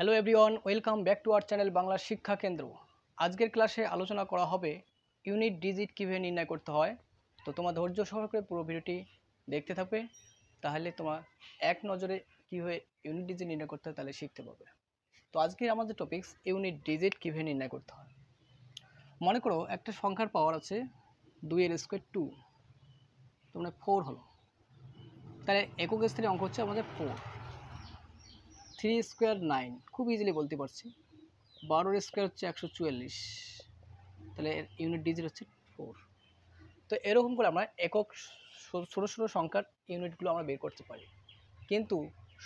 Hello everyone, welcome back to our channel Bangla শিক্ষা কেন্দ্র। আজকের ক্লাসে আলোচনা করা হবে ইউনিট ডিজিট কীভাবে নির্ণয় করতে হয়। তো তোমার ধৈর্য সহকারে পুরো ভিডিওটি দেখতে থাকবে, তাহলে তোমার এক নজরে কীভাবে ইউনিট ডিজিট নির্ণয় করতে হয় তাহলে শিখতে পারবে। তো আজকের আমাদের টপিকস ইউনিট ডিজিট কীভাবে নির্ণয় করতে হয়। মনে করো একটা সংখ্যার পাওয়ার আছে 2 2, তোমরা 4 হলো, তাহলে একক স্থানীয় অঙ্ক হচ্ছে আমাদের 4। 3 স্কোয়ার 9, খুব ইজিলি বলতে পারছি। 12 স্কোয়ার হচ্ছে 144, তাহলে এর ইউনিট ডিজিট হচ্ছে 4। তো এরকম করে আমরা একক ছোটো ছোটো সংখ্যার ইউনিটগুলো আমরা বের করতে পারি, কিন্তু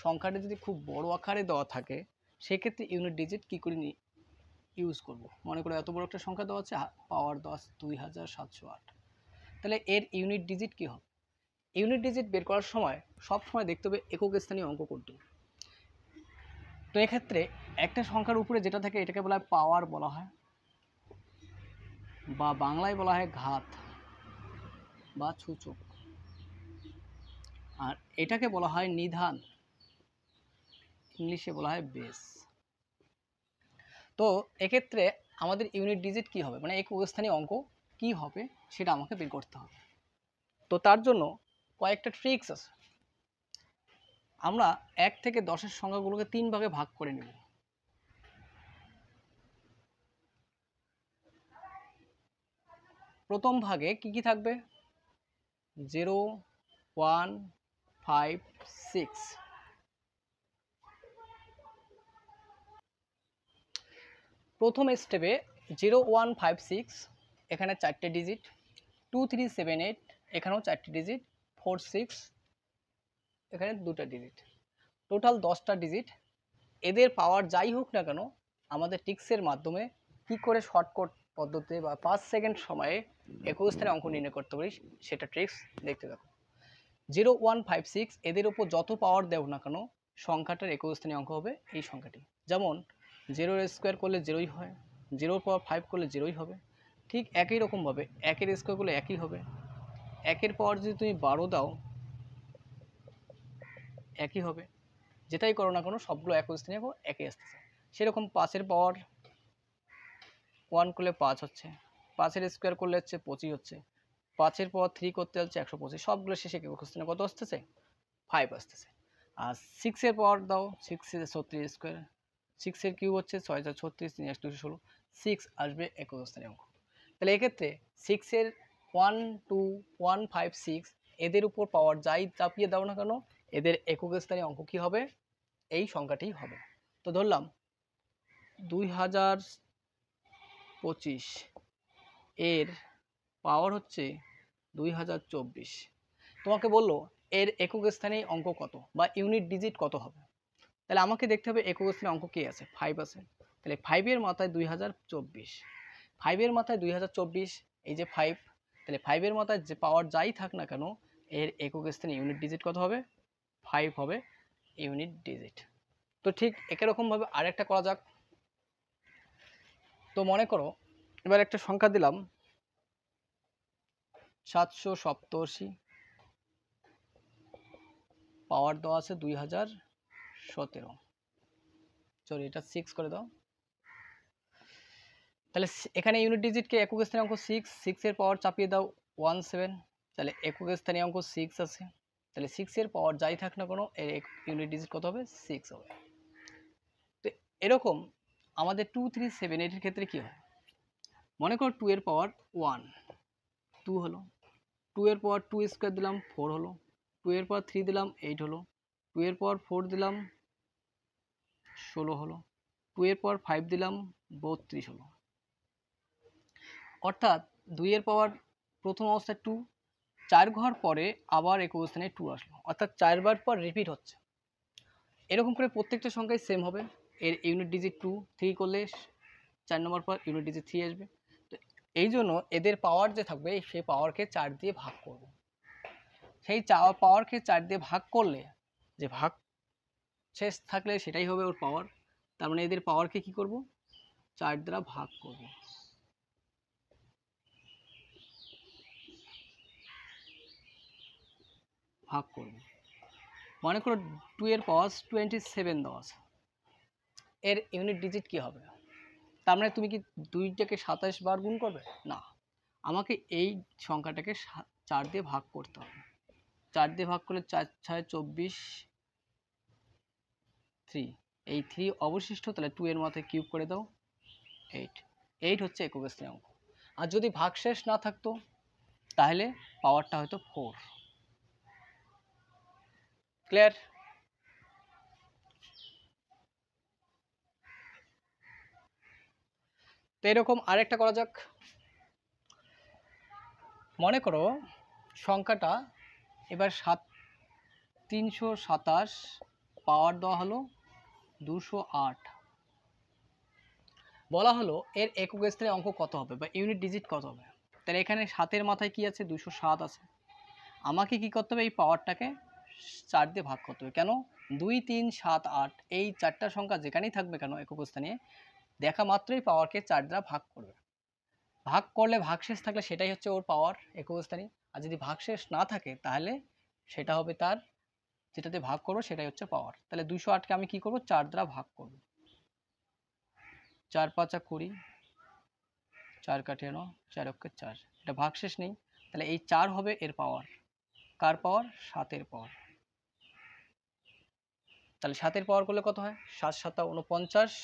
সংখ্যাটা যদি খুব বড় আকারে দেওয়া থাকে সেক্ষেত্রে ইউনিট ডিজিট কী করে ইউজ করব। মনে করো এত বড় একটা সংখ্যা দেওয়া আছে, পাওয়ার দেওয়া আছে 2708, তাহলে এর ইউনিট ডিজিট কী হবে? ইউনিট ডিজিট বের করার সময় সব সময় দেখতে হবে একক স্থানীয় অঙ্ক কোনটি। তো এক্ষেত্রে একটা সংখ্যার উপরে যেটা থাকে এটাকে বলা হয় পাওয়ার বলা হয়, বা বাংলায় বলা হয় ঘাত বা সূচক, আর এটাকে বলা হয় নিধান, ইংলিশে বলা হয় বেস। তো এক্ষেত্রে আমাদের ইউনিট ডিজিট কি হবে, মানে একক স্থানীয় অঙ্ক কি হবে সেটা আমাকে বের করতে হবে। তো তার জন্য কয়েকটা ট্রিক্স আছে। আমরা 1 থেকে 10-এর সংখ্যাগুলোকে 3 ভাগে ভাগ করে নেব। প্রথম ভাগে কি কি থাকবে? 0, 1, 5, 6। প্রথম স্টেপে 0, 1, 5, 6 এখানে 4টে ডিজিট, 2, 3, 7, 8 এখানেও 4টে ডিজিট, 4, 6 এখানে 2টা ডিজিট, টোটাল 10টা ডিজিট। এদের পাওয়ার যাই হোক না কেন আমাদের ট্রিক্সের মাধ্যমে কি করে শর্টকাট পদ্ধতি বা 5 সেকেন্ড সময়ে একক স্থানে অঙ্ক নির্ণয় করতে পারি সেটা ট্রিক্স দেখতে থাকো। 0, 1, 5, 6 এদের উপর যত পাওয়ার দেও না কেন সংখ্যাটার একক স্থানীয় অঙ্ক হবে এই সংখ্যাটি। যেমন 0 স্কোয়ার করলে 0ই হয়, 0 পাওয়ার 5 করলে 0ই হবে। ঠিক একই রকমভাবে 1-এর স্কোয়ার করলে একই হবে, 1-এর পাওয়ার যদি তুমি 12 দাও একই হবে। যেটাই করো না কোনো সবগুলো একক স্থানীয় অঙ্ক একই আসতেছে। সেরকম 5-এর পাওয়ার 1 করলে 5 হচ্ছে, 5-এর স্কোয়ার করলে হচ্ছে 25 হচ্ছে, 5-এর পাওয়ার 3 করতে হচ্ছে 125, সবগুলো শেষে একক স্থানীয় কত আসতেছে? 5 আসতেছে। আর 6-এর পাওয়ার দাও, 6-এর 36 স্কোয়ার, 6-এর কিউব হচ্ছে 6 × 36, 3 × 216, 6 আসবে একক স্থানীয় অঙ্ক। তাহলে এক্ষেত্রে 6-এর 1, 2, 1, 5, 6 এদের উপর পাওয়ার যাই চাপিয়ে দাও না কেন এদের একক স্থানীয় অঙ্ক কী হবে? এই সংখ্যাটি হবে। তো ধরলাম 2025 এর পাওয়ার হচ্ছে 2024। তোমাকে বললো এর একক স্থানে অঙ্ক কত বা ইউনিট ডিজিট কত হবে। তাহলে আমাকে দেখতে হবে একক স্থানে অঙ্ক কি আছে, 5 আছে। তাহলে 5-এর মাথায় 2024, 5-এর মাথায় 2024, এই যে 5, তাহলে 5-এর মাথায় যে পাওয়ার যাই থাক না কেন এর একক স্থানে ইউনিট ডিজিট কত হবে? 5 হবে ইউনিট ডিজিট। তো ঠিক একই রকমভাবে আরেকটা করা যাক। তো মনে করো এবার একটা সংখ্যা দিলাম 787, পাওয়ার দেওয়া আছে 2017, সরি এটা 6 করে দাও। তাহলে এখানে ইউনিট ডিজিটকে একক স্থানীয় অঙ্ক 6, 6-এর পাওয়ার চাপিয়ে দাও 17, তাহলে একক স্থানীয় অঙ্ক 6 আছে। তাহলে 6-এর পাওয়ার যাই থাক না কোনো এর ইউনিট ডিজিট কত হবে? 6 হবে। তো এরকম আমাদের 2, 3, 7, 8-এর ক্ষেত্রে কি হয়? মনে করো 2-এর পাওয়ার 1, 2 হলো, 2-এর পাওয়ার 2 স্কোয়ার দিলাম 4 হলো, 2-এর পাওয়ার 3 দিলাম 8 হলো, 2-এর পাওয়ার 4 দিলাম 16 হলো, 2-এর পাওয়ার 5 দিলাম 32 হলো। অর্থাৎ 2-এর পাওয়ার প্রথম অবস্থায় 2, 4 ঘর পরে আবার একক স্থানে 2 আসলো, অর্থাৎ 4 বার পর রিপিট হচ্ছে। এরকম করে প্রত্যেকটা সংখ্যাই সেম হবে। এর ইউনিট ডিজিট 2, 3 করলে 4 নম্বর পর ইউনিট ডিজিট 3 আসবে। তো এই জন্য এদের পাওয়ার যে থাকবে সেই পাওয়ারকে 4 দিয়ে ভাগ করব। সেই পাওয়ারকে 4 দিয়ে ভাগ করলে যে ভাগ শেষ থাকলে সেটাই হবে ওর পাওয়ার। তার মানে এদের পাওয়ারকে কি করব? 4 দ্বারা ভাগ করব। মনে করো 2-এর পাওয়ার 27 দেওয়া আছে, এর ইউনিট ডিজিট কি হবে? তার মানে তুমি কি 2টাকে 27 বার গুণ করবে? না, আমাকে এই সংখ্যাটাকে 4 দিয়ে ভাগ করতে হবে। 4 দিয়ে ভাগ করলে 4 6 24, 3, এই 3 অবশিষ্ট, তাহলে 2 এর মাথায় কিউব করে দাও, 8। 8 হচ্ছে একক স্থানীয় অঙ্ক। আর যদি ভাগশেষ না থাকতো তাহলে পাওয়ারটা হয়তো 4। ক্লিয়ার? তো এরকম আরেকটা করা যাক। মনে করো সংখ্যাটা এবার 327, পাওয়ার দেওয়া হলো 208, বলা হলো এর একক স্থানীয় অঙ্ক কত হবে বা ইউনিট ডিজিট কত হবে। তাহলে এখানে 7-এর মাথায় কি আছে? 207 আছে। আমাকে কি করতে হবে? এই পাওয়ারটাকে 4 দিয়ে ভাগ করতে হবে। কেন? 2 3 7 8 এই 4টা সংখ্যা যেখানেই থাকবে কেন একক স্থানে, দেখা মাত্রই পাওয়ারকে 4 দ্বারা ভাগ করবে। ভাগ করলে ভাগশেষ থাকলে সেটাই হচ্ছে ওর পাওয়ার একক স্থানে। আর যদি ভাগশেষ না থাকে তাহলে সেটা হবে তার, যেটাতে ভাগ করবো সেটাই হচ্ছে পাওয়ার। তাহলে 208কে আমি কি করব? 4 দ্বারা ভাগ করব। 4 5 20, 4 কাটিয়ে নাও, 4 অক্ষে 4, এটা ভাগশেষ নেই, তাহলে এই 4 হবে এর পাওয়ার। কার পাওয়ার? 7-এর পাওয়ার। তাহলে 7-এর পাওয়ার করলে কত হয়? 7 7 49,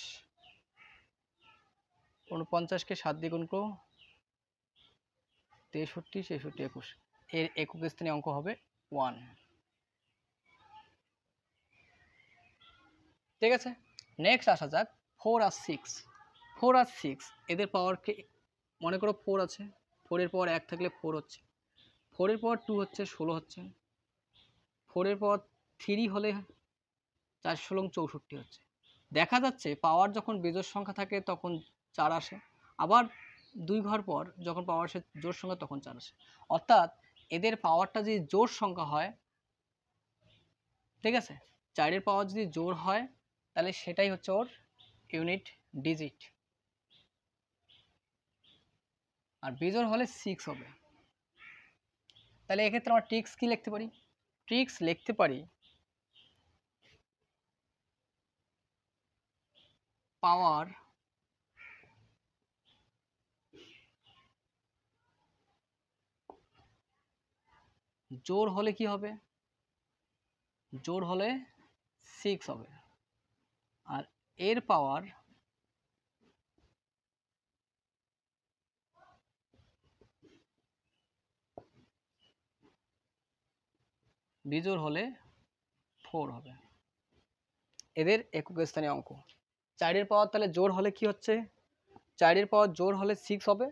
49কে 7 দিয়ে গুণ করো, 63 66 21, এর একক স্থানীয় অঙ্ক হবে 1। ঠিক আছে, নেক্সট আসা যাক 4 আর 6। 4 আর 6 এদের পাওয়ারকে মনে করো 4 আছে, 4-এর পাওয়ার 1 থাকলে 4 হচ্ছে, 4-এর পাওয়ার 2 হচ্ছে 16 হচ্ছে, 4-এর পাওয়ার 3 হলে 4 16 64 হচ্ছে। দেখা যাচ্ছে পাওয়ার যখন বেজোড় সংখ্যা থাকে তখন 4 আসে, আবার 2 ঘর পর যখন পাওয়ার আসে জোড় সংখ্যা তখন 4 আসে। অর্থাৎ এদের পাওয়ারটা যদি জোড় সংখ্যা হয়, ঠিক আছে, 4-এর পাওয়ার যদি জোড় হয় তাহলে সেটাই হচ্ছে ওর ইউনিট ডিজিট, আর বেজোড় হলে 6 হবে। তাহলে এক্ষেত্রে আমরা ট্রিক্স কি লিখতে পারি? ট্রিক্স লিখতে পারি পাওয়ার জোড় হলে কি হবে? জোড় হলে 6 হবে, আর এর পাওয়ার বিজোড় হলে 4 হবে। এদের একক স্থানীয় অঙ্ক। 4-এর পাওয়ার তাহলে জোড় হলে কি হচ্ছে? 4-এর পাওয়ার জোড় হলে 6 হবে,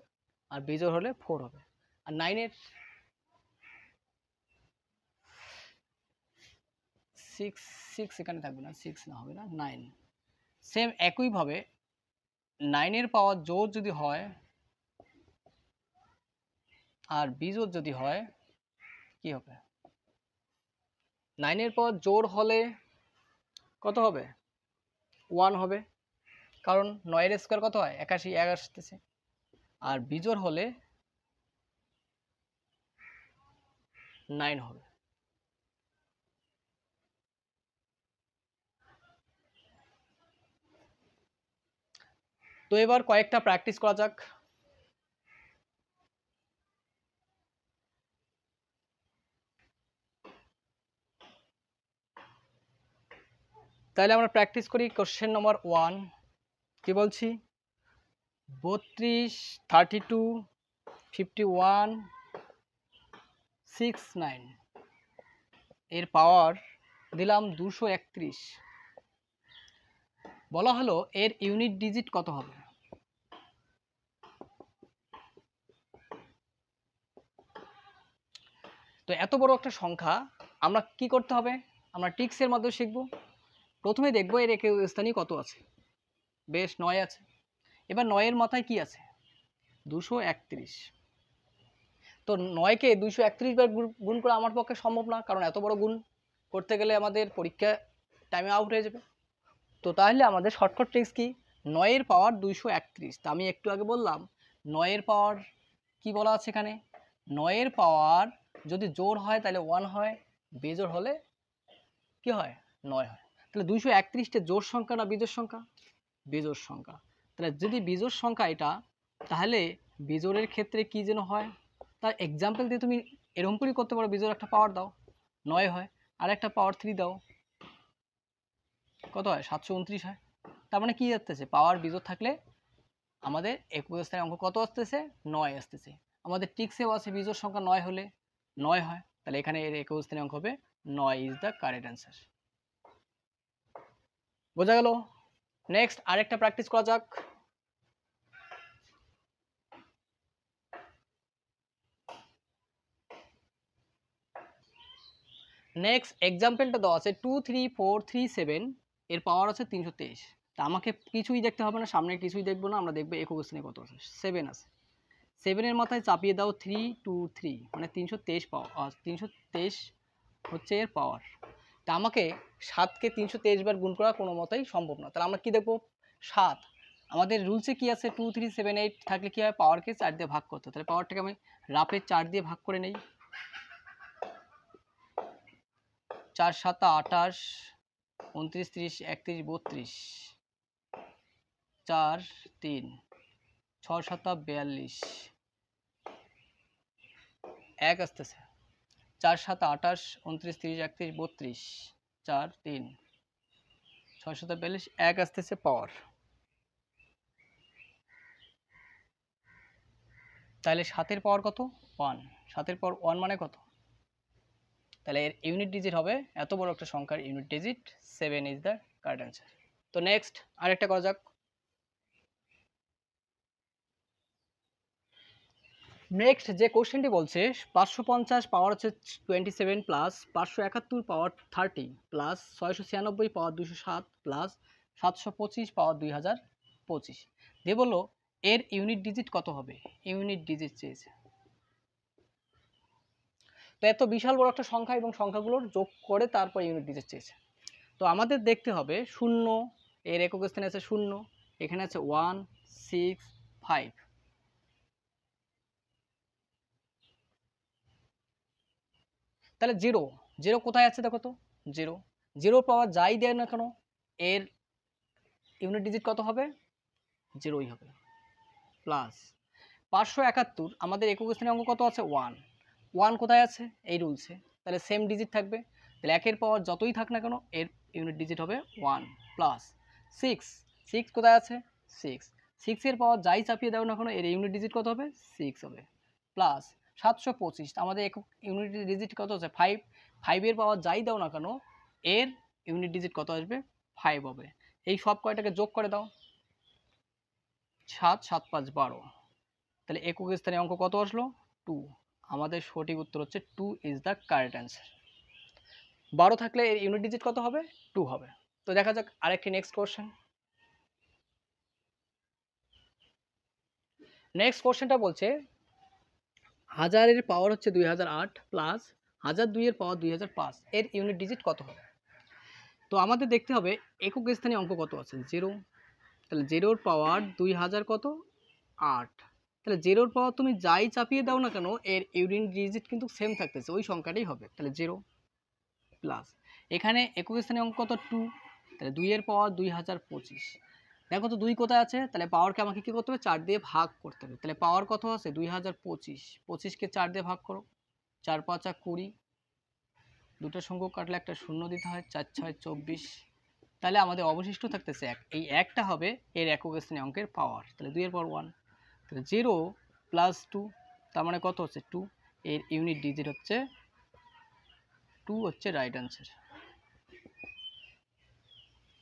আর বিজোড় হলে 4 হবে। আর 9-এর 6 এখানে থাকবে না, 6 না, হবে না 9। সেম একইভাবে 9-এর পাওয়ার জোড় যদি হয় আর বিজোড় যদি হয় কি হবে? 9-এর পাওয়ার জোড় হলে কত হবে? 1 হবে, কারণ 9-এর স্কোয়ার কত হয়? 81, 1 আসতেছে। আর বিজোড় হলে 9 হবে। তো এবার কয়েকটা প্র্যাকটিস করা যাক। তাহলে আমরা প্র্যাকটিস করি কোশ্চেন নম্বর 1। কি বলছি? 32 32 51 69 এর পাওয়ার দিলাম 231। বলা হলো এর ইউনিট ডিজিট কত হবে? তো এত বড় একটা সংখ্যা আমরা কি করতে হবে? আমরা ট্রিক্সের মাধ্যমে শিখব। প্রথমে দেখব এর একক স্থানীয় কত আছে। বেশ, 9 আছে। এবার 9-এর মাথায় কি আছে? 231। তো 9-কে 231 বার গুণ করা আমার পক্ষে সম্ভব না, কারণ এত বড় গুণ করতে গেলে আমাদের পরীক্ষা টাইমে আউট হয়ে যাবে। তো তাহলে আমাদের শর্টকাট ট্রিক্স কি? 9-এর পাওয়ার 231। তা আমি একটু আগে বললাম 9-এর পাওয়ার কি বলা আছে এখানে? 9-এর পাওয়ার যদি জোড় হয় তাহলে 1 হয়, বেজোড় হলে কি হয়? 9 হয়। তাহলে 231টা জোড় সংখ্যা না বিজোড় সংখ্যা? বিজোড় সংখ্যা। তাহলে যদি বিজোড় সংখ্যা এটা, তাহলে বিজোড়ের ক্ষেত্রে কি যেন হয়, তার এক্সাম্পল দিয়ে তুমি এরকম করেই করতে পারো। বিজোড় একটা পাওয়ার দাও 9 হয়, আর একটা পাওয়ার 3 দাও, কত হয় 729 হয়। তার মানে কি আসতেছে, পাওয়ার বিজোড় থাকলে আমাদের একক স্থানের অঙ্ক কত আসতেছে, 9 আসতেছে। আমাদের টিক্সেও আছে বিজোড় সংখ্যা 9 হলে 9 হয়, তাহলে এখানে এর একক স্থানীয় অঙ্ক হবে 9 ইজ দ্য কারেক্ট অ্যান্সার। বোঝা গেল? নেক্সট আরেকটা প্র্যাকটিস করা যাক। নেক্সট এক্সাম্পলটা দেওয়া আছে 23437, এর পাওয়ার আছে 323। তা আমাকে কিছুই দেখতে হবে না, সামনে কিছুই দেখবো না, আমরা দেখবো একক স্থানে কত আছে, 7 আছে। 7-এর মাথায় চাপিয়ে দাও 323, মানে 323 পাওয়ার, 323 হচ্ছে এর পাওয়ার। তা আমাকে 7কে 323 বার গুণ করা কোনো মতেই সম্ভব না। তাহলে আমরা কি দেখবো, 7 আমাদের রুলসে কি আছে, 2 3 7 8 থাকলে কি হয়, পাওয়ারকে 4 দিয়ে ভাগ করতে। তাহলে পাওয়ারটাকে আমি রাফে 4 দিয়ে ভাগ করে নেই। 4 7 28, 29 30 31 32, 4 3, 6 7 42, 1 আসতেছে, 4 7 28, 29 30 31 32, 4 3, 6 7 42, 1 আসতেছে পাওয়ার। তাহলে 7-এর পাওয়ার কত, 1। 7-এর পাওয়ার 1 মানে কত, তাহলে এর ইউনিট ডিজিট হবে, এত বড় একটা সংখ্যার unit digit 7 is the correct answer. তো নেক্সট আরেকটা করা যাক। নেক্সট যে কোশ্চেনটি বলছে 550 পাওয়ার হচ্ছে 27 প্লাস 571 পাওয়ার 30 প্লাস 696 পাওয়ার 207 প্লাস 725 পাওয়ার 2025 দিয়ে বললো এর ইউনিট ডিজিট কত হবে, ইউনিট ডিজিট চেয়েছে। তো এত বিশাল বড় একটা সংখ্যা এবং সংখ্যাগুলোর যোগ করে তারপর ইউনিট ডিজিট চেয়েছে। তো আমাদের দেখতে হবে 0, এর একক স্থানে আছে 0, এখানে আছে 1 6 5। তাহলে 0 0 কোথায় আছে দেখো তো, 0 0 পাওয়ার যাই দেয় না কেন এর ইউনিট ডিজিট কত হবে, 0ই হবে। প্লাস 571 আমাদের একক স্থানীয় অঙ্ক কত আছে, 1 1 কোথায় আছে, এই রুলসে, তাহলে সেম ডিজিট থাকবে। তাহলে 1-এর পাওয়ার যতই থাক না কেন এর ইউনিট ডিজিট হবে 1। প্লাস 6 6 কোথায় আছে, 6 6-এর পাওয়ার যাই চাপিয়ে দাও না কেন এর ইউনিট ডিজিট কত হবে, 6 হবে। প্লাস 725 আমাদের একক ইউনিট ডিজিট কত আছে, 5 5-এর পাওয়ার যাই দাও না কেন এর ইউনিট ডিজিট কত আসবে, 5 হবে। এই সব কয়টাকে যোগ করে দাও, 7 7 5 12, তাহলে একক স্থানে অঙ্ক কত আসলো, 2। আমাদের সঠিক উত্তর হচ্ছে 2 ইজ দ্য কারেক্ট অ্যান্সার। 12 থাকলে এর ইউনিট ডিজিট কত হবে, 2 হবে। তো দেখা যাক আরেকটি নেক্সট কোশ্চেন। নেক্সট কোশ্চেনটা বলছে 1000-এর পাওয়ার হচ্ছে 2008 প্লাস 1002-এর পাওয়ার 2005, এর ইউনিট ডিজিট কত হবে। তো আমাদের দেখতে হবে একক স্থানে অঙ্ক কত আছে, 0, তাহলে 0-র পাওয়ার 2000 কত, 8, তাহলে 0-র পাওয়ার তুমি যাই চাপিয়ে দাও না কেন এর ইউনিট ডিজিট কিন্তু সেম থাকতেছে, ওই সংখ্যাটাই হবে, তাহলে 0। প্লাস এখানে একক স্থানীয় অঙ্ক কত, 2, তাহলে 2-এর পাওয়ার 2025, দেখো তো 2 কোথায় আছে, তাহলে পাওয়ারকে আমাকে কী করতে হবে, 4 দিয়ে ভাগ করতে হবে। তাহলে পাওয়ার কত আছে, 2025, 25কে 4 দিয়ে ভাগ করো, 4 5 20, দুটো সংখ্যক কাটলে একটা শূন্য দিতে হয়, 4 6 24, তাহলে আমাদের অবশিষ্ট থাকতেছে 1, এই 1টা হবে এর একক স্থানীয় অঙ্কের পাওয়ার। তাহলে 2-এর পাওয়ার 1, তাহলে 0 প্লাস 2, তার মানে কত হচ্ছে 2, এর ইউনিট ডিজিট হচ্ছে 2 হচ্ছে রাইট অ্যান্সার।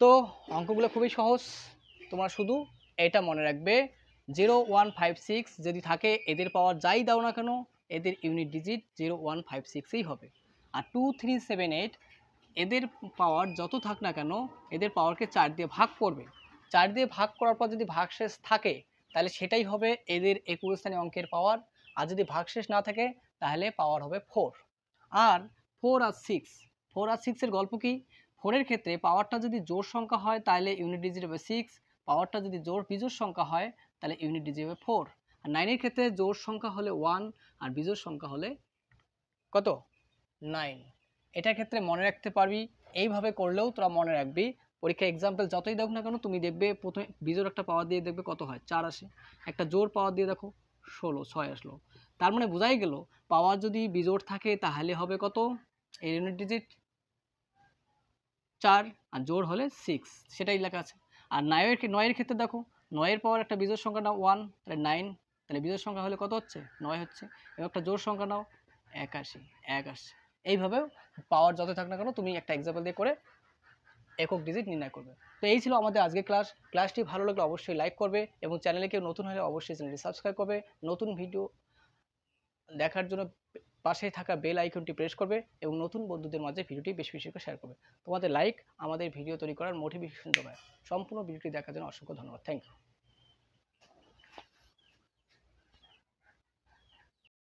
তো অঙ্কগুলো খুবই সহজ, তোমরা শুধু এটা মনে রাখবে 0 1 5 6 যদি থাকে এদের পাওয়ার যাই দাও না কেন এদের ইউনিট ডিজিট 0 1 5 6ই হবে। আর 2 3 7 8 এদের পাওয়ার যত থাক না কেন এদের পাওয়ারকে 4 দিয়ে ভাগ করবে, 4 দিয়ে ভাগ করার পর যদি ভাগশেষ থাকে তাহলে সেটাই হবে এদের একক স্থানীয় অঙ্কের পাওয়ার। আর যদি ভাগশেষ না থাকে তাহলে পাওয়ার হবে 4। আর 4 আর 6, 4 আর 6 এর গল্প কি, 4-এর ক্ষেত্রে পাওয়ারটা যদি জোড় সংখ্যা হয় তাহলে ইউনিট ডিজিট হবে 6, পাওয়ারটা যদি বিজোড় সংখ্যা হয় তাহলে ইউনিট ডিজিট হবে 4। আর 9-এর ক্ষেত্রে জোড় সংখ্যা হলে 1 আর বিজোড় সংখ্যা হলে কত, 9। এটার ক্ষেত্রে মনে রাখতে পারবি, এইভাবে করলেও তোরা মনে রাখবি পরীক্ষা এক্সাম্পল যতই দেখো না কেন তুমি দেখবে প্রথমে বিজোড় একটা পাওয়ার দিয়ে দেখবে কত হয় 4 আসে, একটা জোড় পাওয়ার দিয়ে দেখো 16 6 আসলো। তার মানে বোঝাই গেল পাওয়ার যদি বিজোড় থাকে তাহলে হবে কত, এর ইউনিট ডিজিট 4 আর জোড় হলে 6, সেটাই লেখা আছে। আর 9 এর ক্ষেত্রে দেখো 9 পাওয়ার একটা বিজোড় সংখ্যা নাও 1, তাহলে 9, তাহলে বিজোড় সংখ্যা হলে কত হচ্ছে 9 হচ্ছে। এবং একটা জোড় সংখ্যা নাও 81, 1 আসছে। এইভাবে পাওয়ার যত থাক না কেন তুমি একটা এক্সাম্পল দিয়ে করে একক ডিজিট নির্ণয় করবে। তো এই ছিল আমাদের আজকের ক্লাস। ক্লাসটি ভালো লাগলে অবশ্যই লাইক করবে এবং চ্যানেলে কেউ নতুন হলে অবশ্যই চ্যানেলটি সাবস্ক্রাইব করবে। নতুন ভিডিও দেখার জন্য পাশে থাকা বেল আইকনটি প্রেস করবে এবং নতুন বন্ধুদের মাঝে ভিডিওটি বেশি বেশি করে শেয়ার করবে। তোমাদের লাইক আমাদের ভিডিও তৈরি করার মোটিভেশন যোগায়। সম্পূর্ণ ভিডিওটি দেখার জন্য অসংখ্য ধন্যবাদ। Thank you.